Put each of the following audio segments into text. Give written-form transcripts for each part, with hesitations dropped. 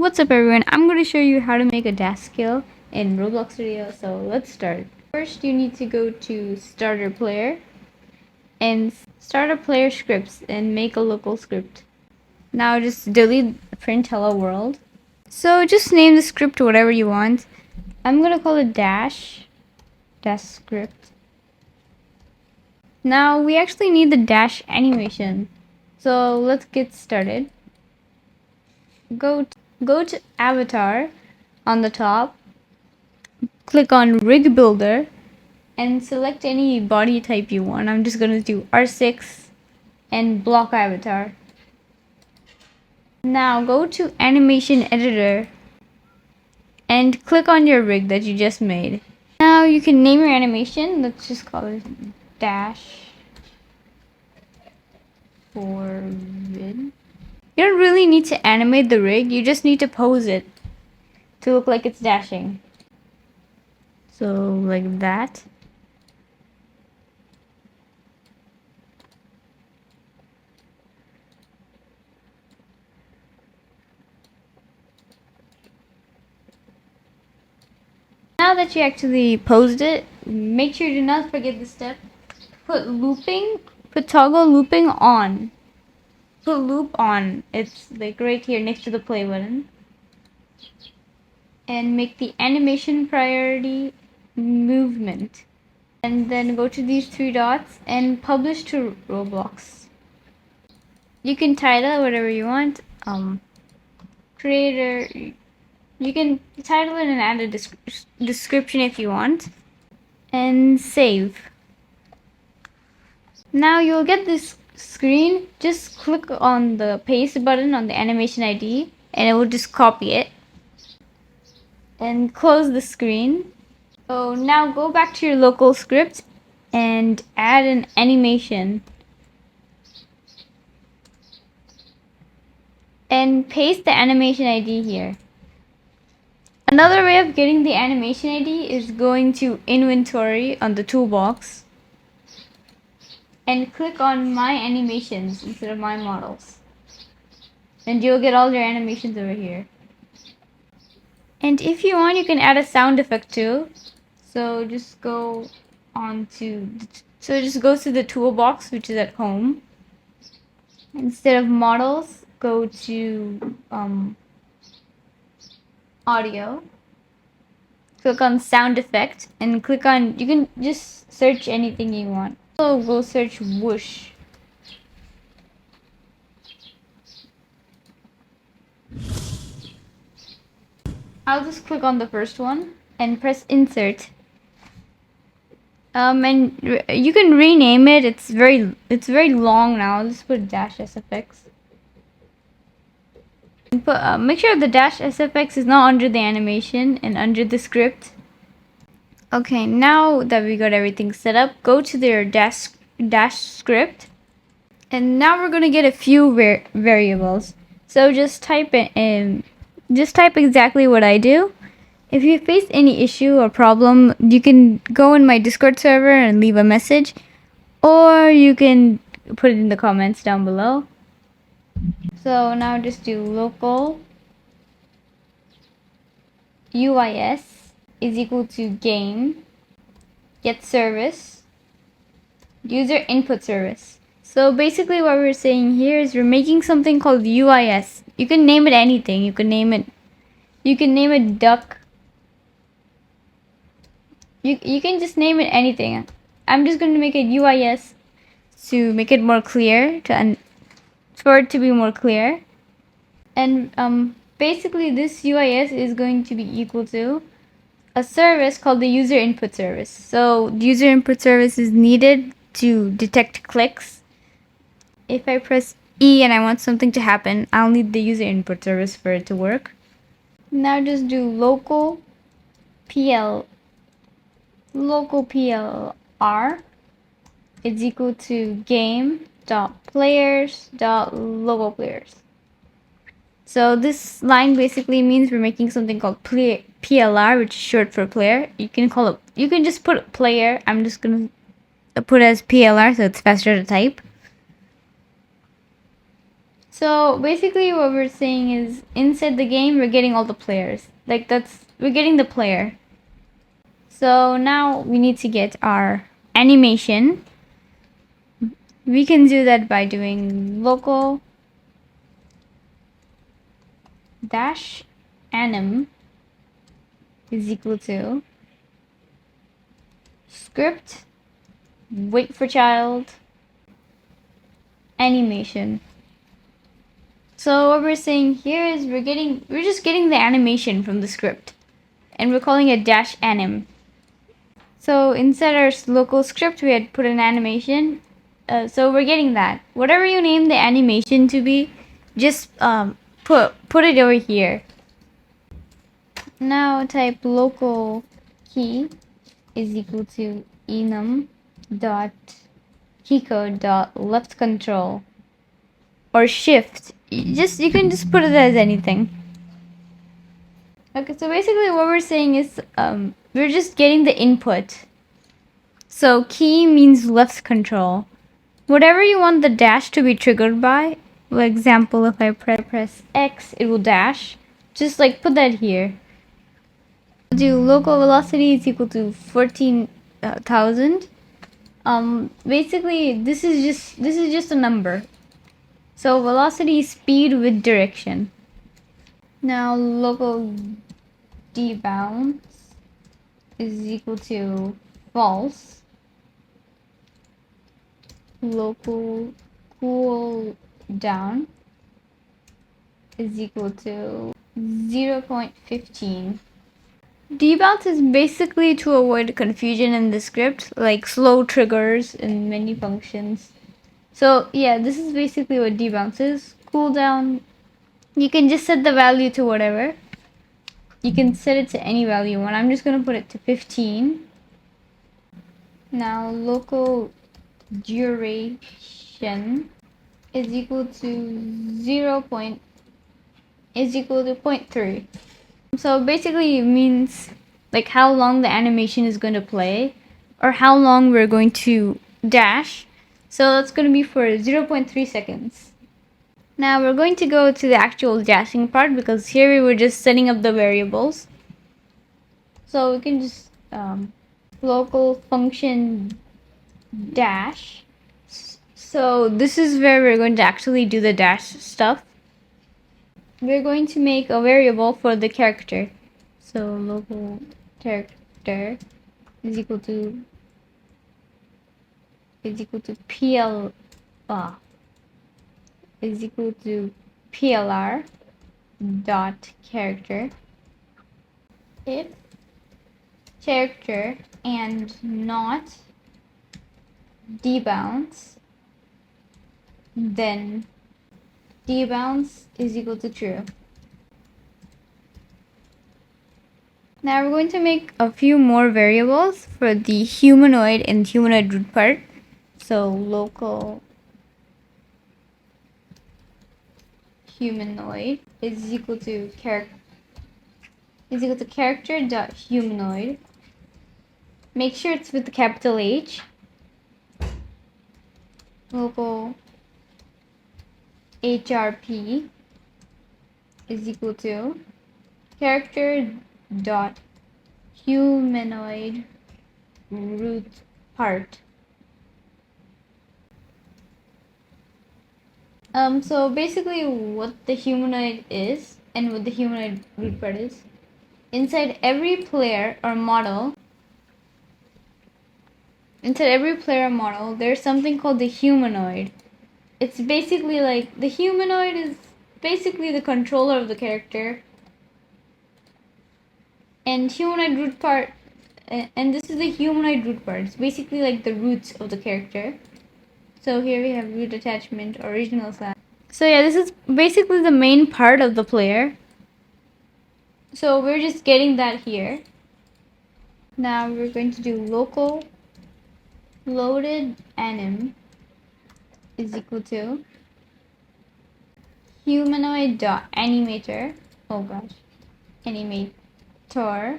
What's up everyone, I'm going to show you how to make a dash skill in Roblox Studio, so let's start. First you need to go to starter player and start a player scripts and make a local script. Now just delete print hello world. So just name the script whatever you want. I'm going to call it dash script. Now we actually need the dash animation, so let's get started. Go to avatar on the top, click on rig builder and select any body type you want. I'm just gonna do R6 and block avatar. Now go to animation editor and click on your rig that you just made. Now you can name your animation. Let's just call it dash for vid. You don't really need to animate the rig, you just need to pose it to look like it's dashing. So like that. Now that you actually posed it, make sure you do not forget this step. Put toggle looping on. Put loop on. It's like right here next to the play button. And make the animation priority movement. And then go to these three dots and publish to Roblox. You can title it whatever you want. Creator. You can title it and add a description if you want. And save. Now you'll get this screen. Just click on the paste button on the animation ID and it will just copy it. And close the screen. So now go back to your local script and add an animation. And paste the animation ID here. Another way of getting the animation ID is going to inventory on the toolbox and click on my animations instead of my models. And you'll get all your animations over here. And if you want, you can add a sound effect too. So just go to the toolbox, which is at home. Instead of models, go to audio. Click on sound effect and click on, you can just search anything you want. So go search whoosh. I'll just click on the first one and press insert. And you can rename it. It's very long now. Let's put dash SFX. And make sure the dash SFX is not under the animation and under the script. Okay, now that we got everything set up, go to their dash script. And now we're gonna get a few variables. So just type exactly what I do. If you face any issue or problem, you can go in my Discord server and leave a message, or you can put it in the comments down below. So now just do local UIS is equal to game get service user input service. So basically what we're saying here is we're making something called UIS. You can name it anything. You can name it duck. You can just name it anything. I'm just going to make it UIS to make it more clear, for it to be more clear. And basically this UIS is going to be equal to a service called the user input service. So the user input service is needed to detect clicks. If I press E and I want something to happen, I'll need the user input service for it to work. Now just do local PLR is equal to game.players.local players. So this line basically means we're making something called PLR, which is short for player. You can just put player. I'm just gonna put as PLR so it's faster to type. So basically what we're saying is inside the game we're getting all the players. Like we're getting the player. So now we need to get our animation. We can do that by doing local dash anim is equal to script wait for child animation. So what we're saying here is we're just getting the animation from the script, and we're calling it dash anim. So inside our local script we had put an animation, so we're getting that. Whatever you name the animation to be, just put it over here. Now type local key is equal to enum dot keycode dot left control or shift. You can just put it as anything. Okay, so basically what we're saying is we're just getting the input. So key means left control. Whatever you want the dash to be triggered by, for example, if I press X, it will dash. Just like put that here. Do local velocity is equal to 14,000. Basically this is just a number. So velocity is speed with direction. Now local debounce is equal to false. Local cool down is equal to 0.15. Debounce is basically to avoid confusion in the script, like slow triggers in many functions. So yeah, this is basically what debounce is. Cooldown, you can just set the value to whatever. You can set it to any value you want. I'm just going to put it to 15. Now local duration is equal to 0.3. So basically it means like how long the animation is going to play or how long we're going to dash. So that's going to be for 0.3 seconds. Now we're going to go to the actual dashing part because here we were just setting up the variables. So we can just local function dash. So this is where we're going to actually do the dash stuff. We're going to make a variable for the character. So local character is equal to PL is equal to PLR dot character. If character and not debounce, then debounce is equal to true. Now we're going to make a few more variables for the humanoid and humanoid root part. So local humanoid is equal to character dot humanoid. Make sure it's with the capital H. Local HRP is equal to character dot humanoid root part. So basically what the humanoid is and what the humanoid root part is, inside every player or model, there's something called the humanoid. It's basically like the humanoid is basically the controller of the character, and humanoid root part, and this is the humanoid root part. It's basically like the roots of the character. So here we have root attachment, original slash. So yeah, this is basically the main part of the player. So we're just getting that here. Now we're going to do local loaded anim is equal to humanoid dot animator. Oh gosh, animator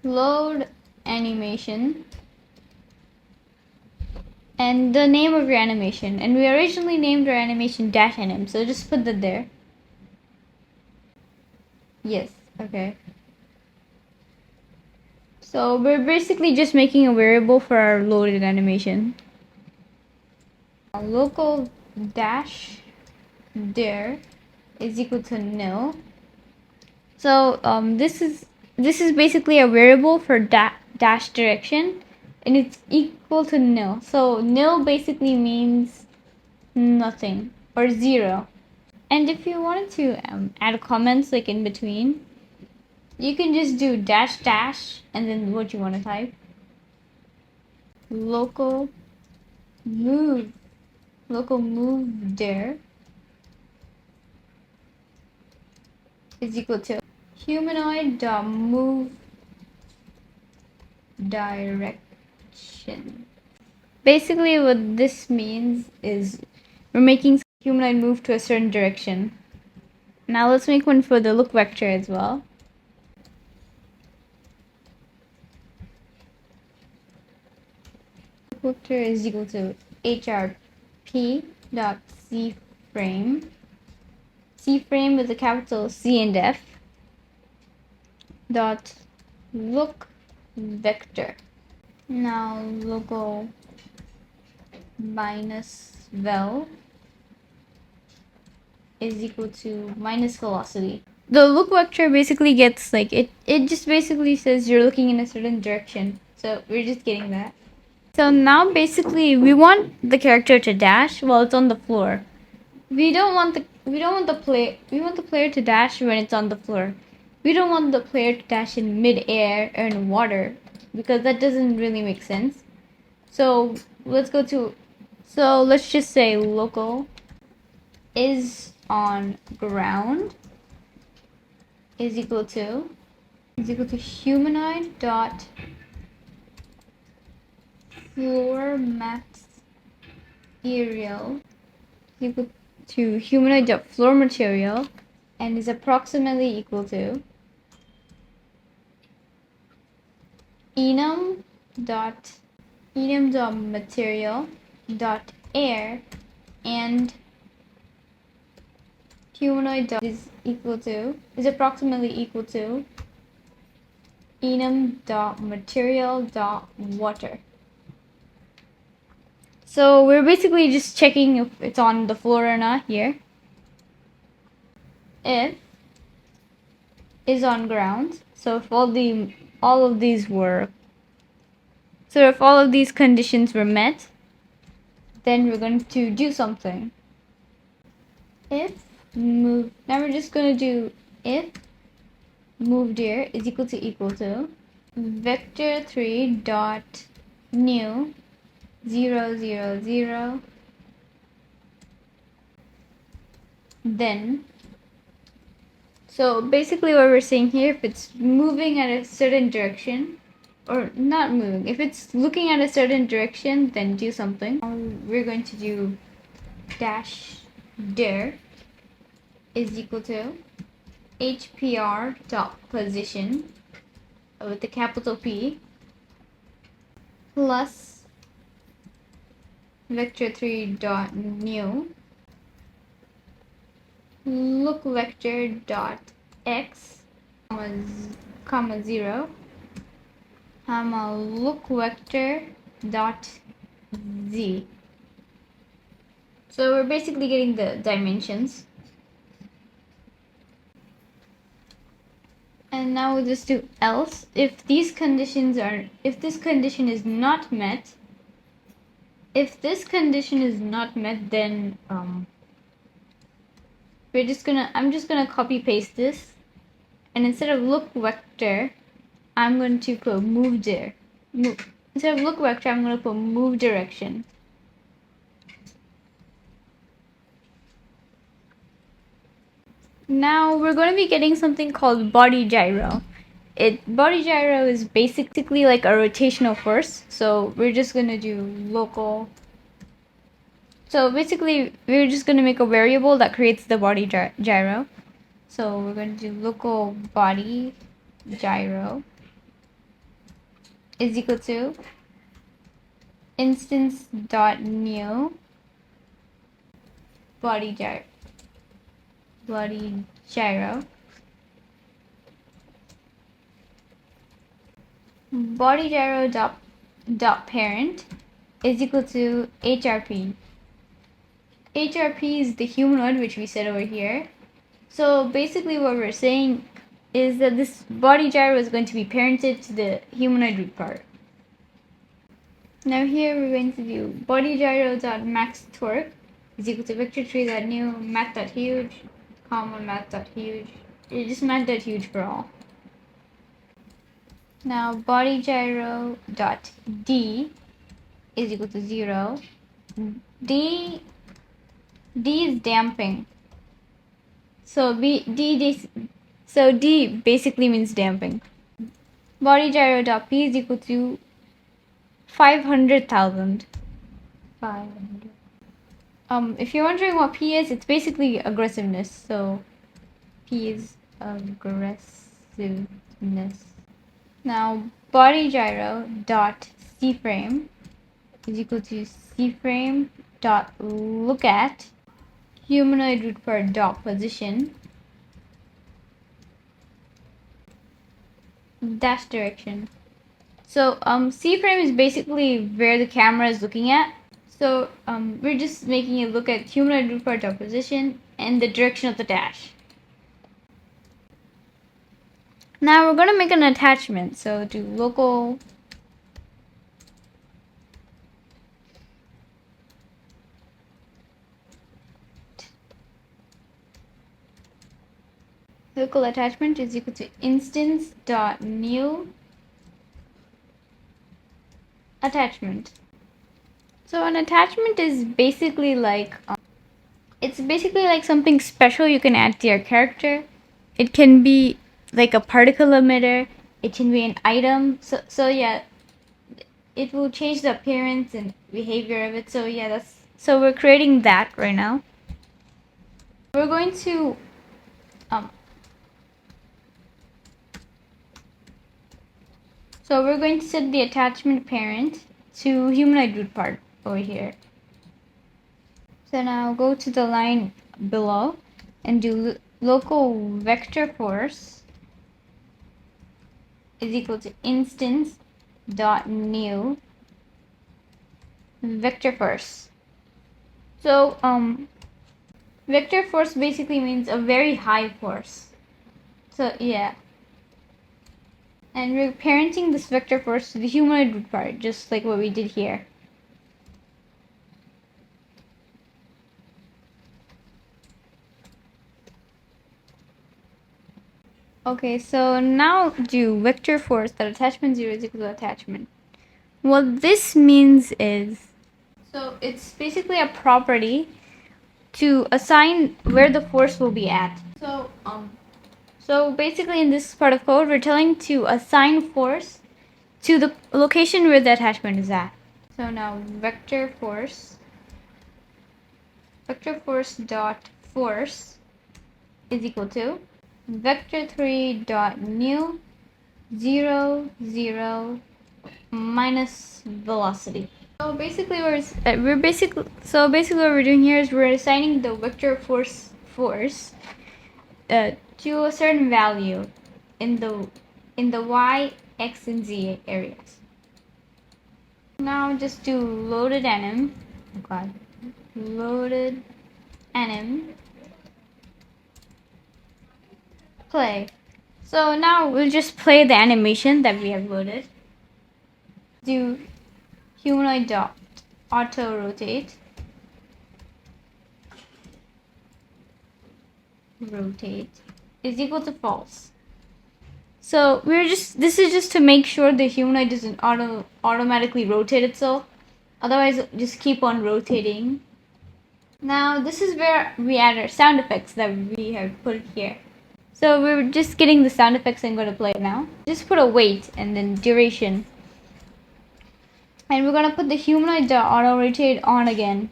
load animation and the name of your animation. And we originally named our animation dash anim, so just put that there. Yes, okay. So we're basically just making a variable for our loaded animation. Local dash dir is equal to nil. So this is basically a variable for dash direction, and it's equal to nil. So nil basically means nothing or zero. And if you wanted to add comments like in between, you can just do dash dash and then what you want to type. Local move dir is equal to humanoid move direction. Basically what this means is we're making humanoid move to a certain direction. Now let's make one for the look vector as well. Look vector is equal to hrp dot c frame. C frame with a capital C and F dot look vector. Now local minus vel is equal to minus velocity. The look vector basically gets like it just basically says you're looking in a certain direction. So we're just getting that. So now basically we want the character to dash while it's on the floor. We want the player to dash when it's on the floor. We don't want the player to dash in mid-air or in water because that doesn't really make sense. So let's just say local is on ground is equal to humanoid dot floor material equal to humanoid dot floor material and is approximately equal to enum dot material dot air and humanoid dot is approximately equal to enum dot material dot water. So we're basically just checking if it's on the floor or not here. If is on ground, so if all of these conditions were met, then we're going to do something. If move, now we're just going to do if move dir is equal to vector3 dot new 0 0 0, then so basically what we're saying here, if it's moving at a certain direction or not moving, if it's looking at a certain direction, then do something. We're going to do dash dir is equal to hpr dot position with the capital P plus vector3 dot new look vector dot x comma 0 comma look vector dot z. So we're basically getting the dimensions. And now we'll just do else. If this condition is not met, then I'm just gonna copy paste this, and instead of look vector, I'm going to put move dir. Instead of look vector, I'm going to put move direction. Now we're going to be getting something called body gyro. Body gyro is basically like a rotational force. So we're just going to do local. So basically we're just going to make a variable that creates the body gyro. So we're going to do local body gyro is equal to instance.new body gyro body gyro dot parent is equal to HRP. HRP is the humanoid, which we said over here. So basically what we're saying is that this body gyro is going to be parented to the humanoid root part. Now here we're going to do body gyro dot max torque is equal to vector tree dot new math dot huge, comma math dot huge. Just math dot huge for all. Now body gyro dot d is equal to 0. D is damping. So D basically means damping. Body gyro dot p is equal to 500,000. 500. If you're wondering what P is, it's basically aggressiveness. So P is aggressiveness. Now body gyro dot C frame is equal to C frame dot look at humanoid root part dot position dash direction. So C frame is basically where the camera is looking at. So we're just making it look at humanoid root part dot position and the direction of the dash. Now we're gonna make an attachment. So do local attachment is equal to instance dot new attachment. So an attachment is basically like it's basically like something special you can add to your character. It can be like a particle emitter. It can be an item. So yeah, it will change the appearance and behavior of it. So yeah, so we're creating that right now. We're going to so we're going to set the attachment parent to humanoid root part over here. So now go to the line below and do local vector force is equal to instance dot new vector force. So vector force basically means a very high force. So yeah. And we're parenting this vector force to the humanoid root part, just like what we did here. Okay, so now do vector force that attachment 0 is equal to attachment. What this means is, so it's basically a property to assign where the force will be at. So basically in this part of code, we're telling to assign force to the location where the attachment is at. So now vector force dot force is equal to vector3 dot new 0 0 minus velocity. So basically what we're doing here is we're assigning the vector force to a certain value in the y, x, and z areas. Now just do loaded anim. Oh god. Loaded anim. Play. So now we'll just play the animation that we have loaded. Do humanoid dot auto rotate is equal to false. So this is just to make sure the humanoid doesn't automatically rotate itself. Otherwise, just keep on rotating. Now this is where we add our sound effects that we have put here. So we're just getting the sound effects and going to play it now. Just put a wait and then duration. And we're going to put the humanoid auto rotate on again.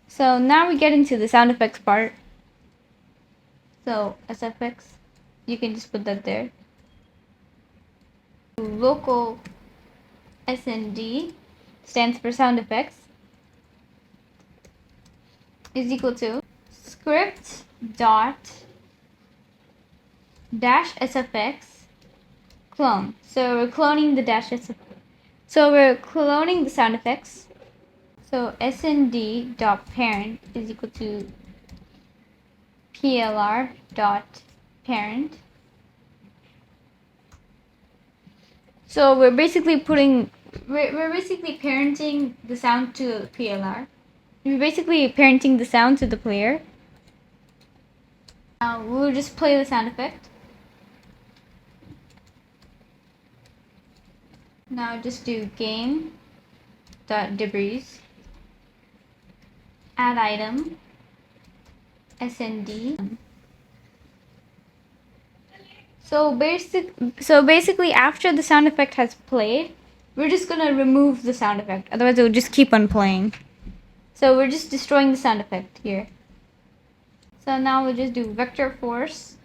So now we get into the sound effects part. So SFX, you can just put that there. Local SND stands for sound effects is equal to script dot dash sfx clone. So we're cloning the dash sfx. So we're cloning the sound effects. So snd dot parent is equal to plr dot parent. So we're basically parenting the sound to PLR. We're basically parenting the sound to the player. Now we'll just play the sound effect. Now just do game dot debris add item snd. So basically after the sound effect has played, we're just gonna remove the sound effect. Otherwise it will just keep on playing. So we're just destroying the sound effect here. So now we'll just do vector force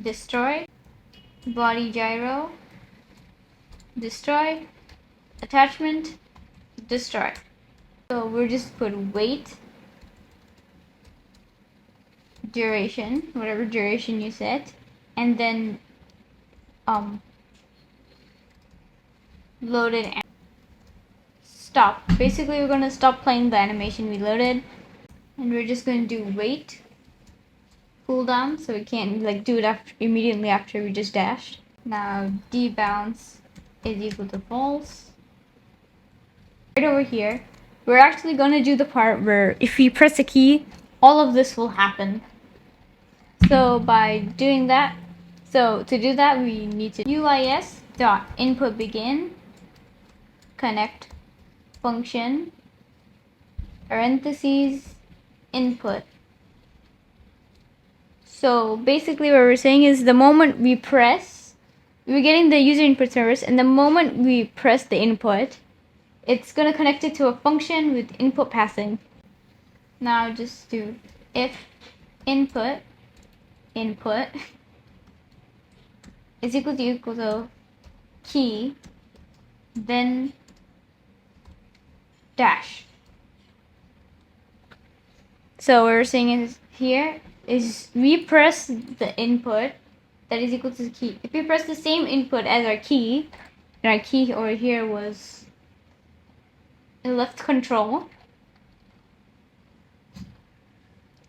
destroy body gyro destroy attachment destroy. So we'll just put wait duration, whatever duration you set, and then loaded and stop. Basically we're going to stop playing the animation we loaded, and we're just going to do wait cooldown, so we can't like do it immediately after we just dashed. Now debounce is equal to false. Right over here we're actually going to do the part where if we press a key, all of this will happen. So by doing that, to do that we need to UIS dot input begin connect function parentheses input. So basically what we're saying is the moment we press, we're getting the user input service, and the moment we press the input, it's going to connect it to a function with input passing. Now just do if input is equal to key, then dash. So what we're saying is here is we press the input that is equal to the key. If we press the same input as our key, and our key over here was left control,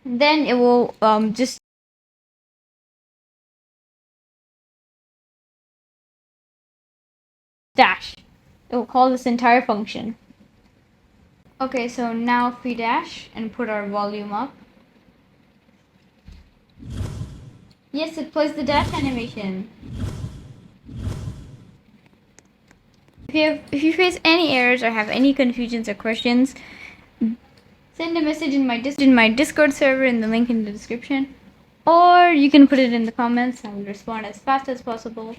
then it will just dash. It will call this entire function. Okay, so now if we dash and put our volume up, yes, it plays the dash animation. If you face any errors or have any confusions or questions, send a message in my Discord server in the link in the description, or you can put it in the comments. I will respond as fast as possible.